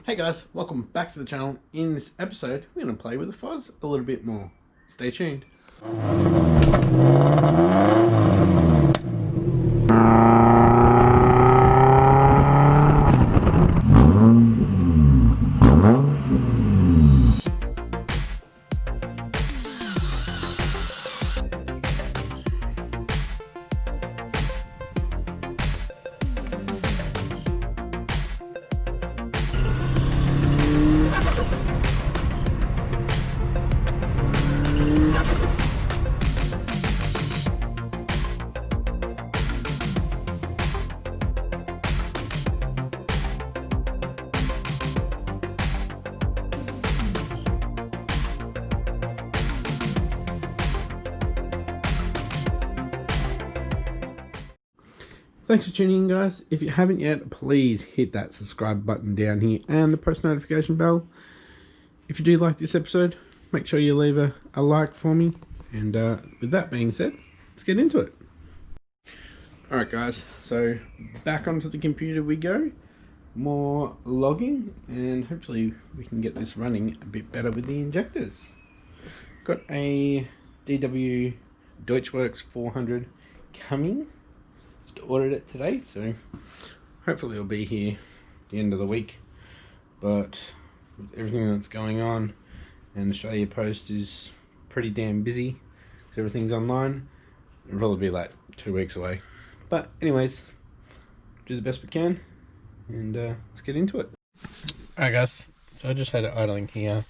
Hey guys, welcome back to the channel. In this episode, we're going to play with the Fuzz a little bit more. Stay tuned. Thanks for tuning in, guys. If you haven't yet, please hit that subscribe button down here and the post notification bell. If you do like this episode, make sure you leave a like for me. And with that being said, let's get into it. Alright guys, so back onto the computer we go. More logging, and hopefully we can get this running a bit better with the injectors. Got a DW Deutschwerks 400 coming. Ordered it today, so hopefully it'll be here at the end of the week. But with everything that's going on, and Australia Post is pretty damn busy because everything's online, it'll probably be like 2 weeks away. But anyways, do the best we can, and let's get into it. Alright guys, so I just had it idling here.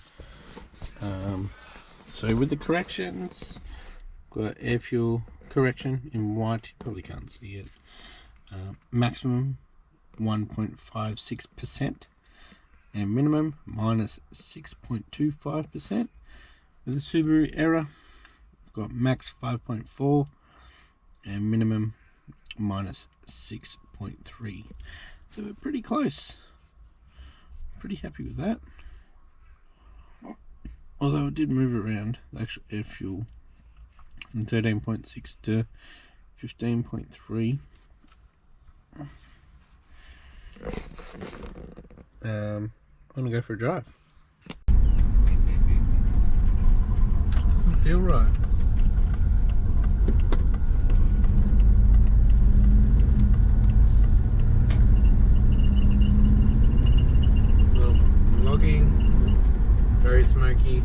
So with the corrections, got air fuel correction in white, you probably can't see it. Maximum 1.56% and minimum minus 6.25%. With the Subaru Era, we've got max 5.4 and minimum minus 6.3. So we're pretty close. Pretty happy with that. Although it did move around the actual air fuel from 13.6 to 15.3. I'm gonna go for a drive. Doesn't feel right. Well, logging, very smoky.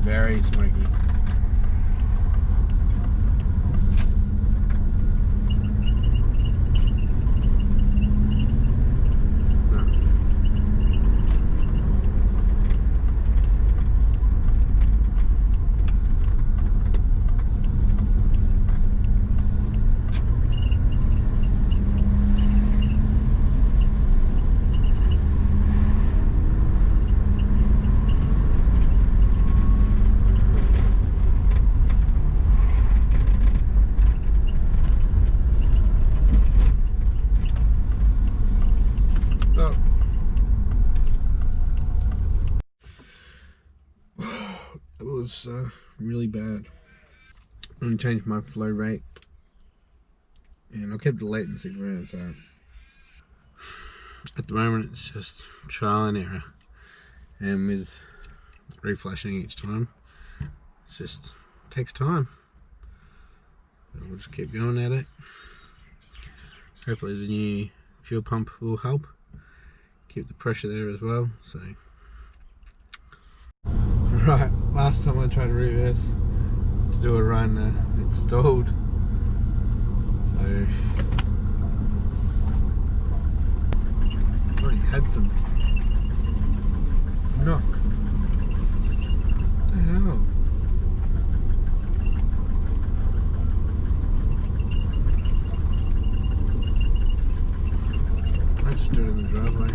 Very smoky. It was really bad. I'm going to change my flow rate, and I'll keep the latency where it's at. At the moment it's just trial and error, and with reflashing each time, it just takes time. So we'll just keep going at it. Hopefully the new fuel pump will help keep the pressure there as well. So right, last time I tried to reverse to do a run, it stalled. So already had some knock. What the hell? I just do it in the driveway.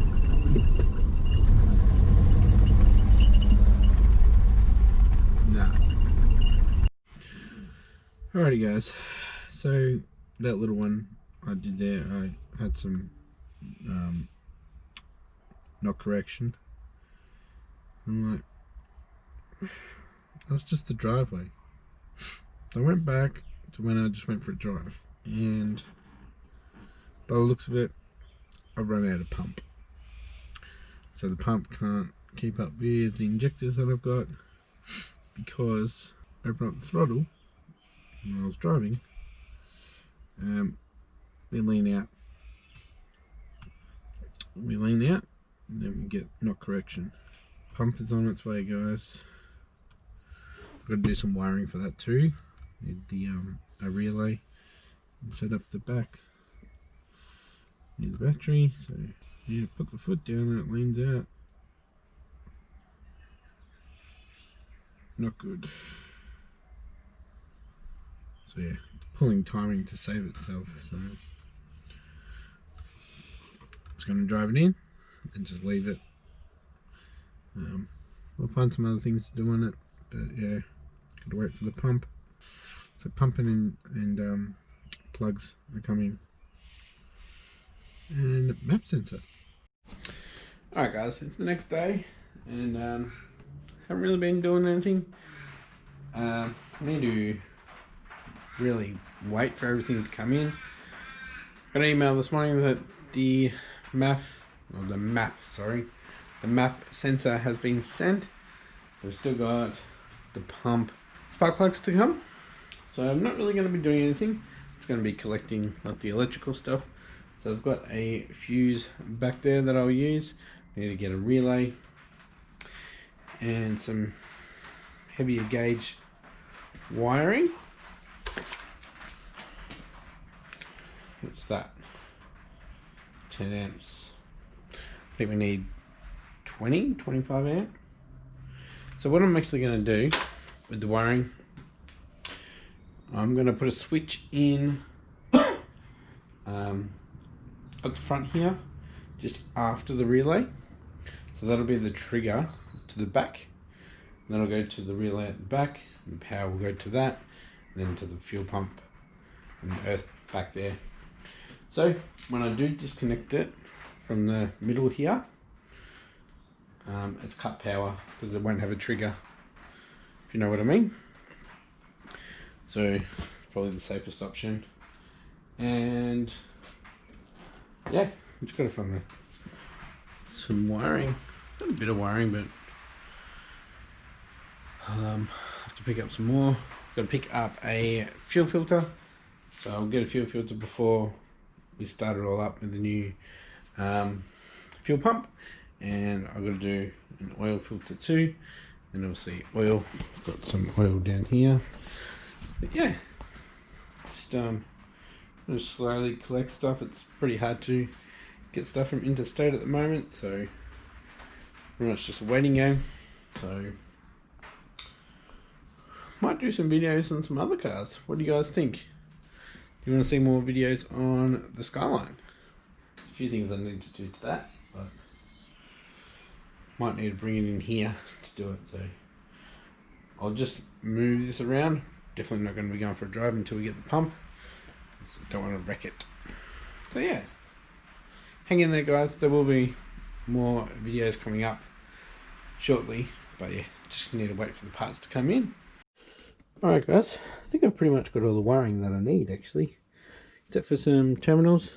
Alrighty guys, so that little one I did there, I had some knock correction. I'm like, that was just the driveway. I went back to when I just went for a drive. and by the looks of it, I've run out of pump. So the pump can't keep up with the injectors that I've got, because I opened up the throttle when I was driving, we lean out, and then we get knock correction. Pump is on its way, guys. I've got to do some wiring for that too. Need the a relay and set up the back. Need the battery, so yeah, put the foot down and it leans out. Not good. So yeah, it's pulling timing to save itself, so I'm just going to drive it in and just leave it. We'll find some other things to do on it, but yeah, got to wait for the pump. So pumping and plugs are coming, and map sensor. Alright guys, it's the next day, and haven't really been doing anything. I need to really wait for everything to come in. Got an email this morning that the map sensor has been sent. We've still got the pump spark plugs to come, so I'm not really going to be doing anything. I'm just going to be collecting like the electrical stuff. So I've got a fuse back there that I'll use. I need to get a relay and some heavier gauge wiring. What's that? 10 amps. I think we need 25 amp. So what I'm actually going to do with the wiring, I'm going to put a switch in at the front here, just after the relay. So that'll be the trigger to the back. And then I'll go to the relay at the back, and power will go to that, and then to the fuel pump and the earth back there. So when I do disconnect it from the middle here, it's cut power because it won't have a trigger, if you know what I mean. So probably the safest option. And yeah, we just gotta find some wiring. Got a bit of wiring, but I'll have to pick up some more. Got to pick up a fuel filter, so I'll get a fuel filter before we start it all up with the new fuel pump, and I've got to do an oil filter too, and obviously oil. I've got some oil down here, but yeah, just gonna slowly collect stuff. It's pretty hard to get stuff from interstate at the moment, so pretty much just a waiting game. So might do some videos on some other cars. What do you guys think? Do you want to see more videos on the Skyline? There's a few things I need to do to that, but might need to bring it in here to do it. So I'll just move this around. Definitely not going to be going for a drive until we get the pump. So don't want to wreck it. So yeah, hang in there guys. There will be more videos coming up shortly, but yeah, just need to wait for the parts to come in. Alright guys, I think I've pretty much got all the wiring that I need actually, except for some terminals.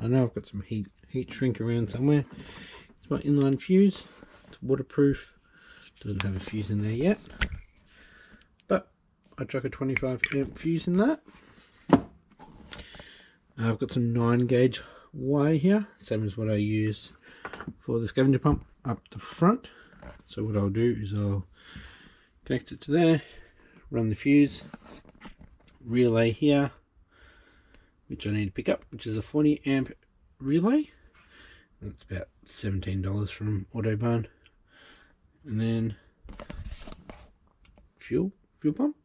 I know I've got some heat shrink around somewhere. It's my inline fuse. It's waterproof. Doesn't have a fuse in there yet, but I chuck a 25 amp fuse in that. I've got some 9 gauge wire here, same as what I use for the scavenger pump up the front. So what I'll do is I'll connect it to there, run the fuse, relay here, which I need to pick up, which is a 40 amp relay. That's about $17 from Autobarn. And then fuel pump.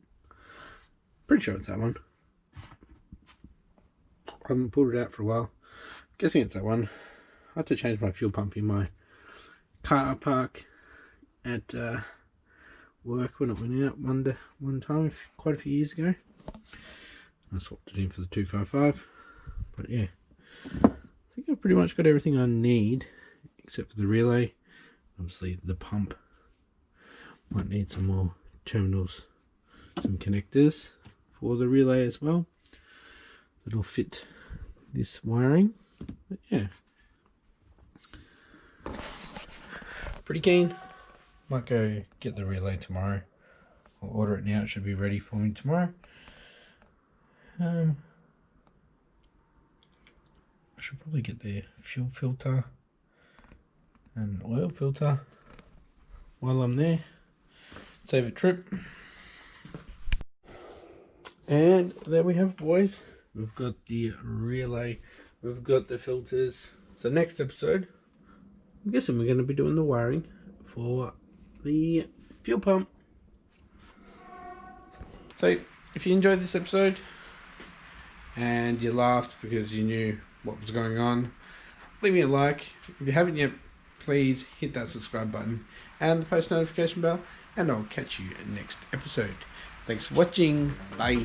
Pretty sure it's that one. I haven't pulled it out for a while. Guessing it's that one. I had to change my fuel pump in my car park at work when it went out one time quite a few years ago. I swapped it in for the 255, but yeah, I think I've pretty much got everything I need except for the relay. Obviously the pump might need some more terminals, some connectors for the relay as well. it'll fit this wiring. But yeah, pretty keen. Might go get the relay tomorrow. I'll order it now, it should be ready for me tomorrow. I should probably get the fuel filter and oil filter while I'm there. Save a trip. And there we have it, boys. We've got the relay, we've got the filters. So next episode, I'm guessing we're going to be doing the wiring for the fuel pump. So if you enjoyed this episode and you laughed because you knew what was going on, leave me a like. If you haven't yet, please hit that subscribe button and the post notification bell, and I'll catch you in the next episode. Thanks for watching. Bye.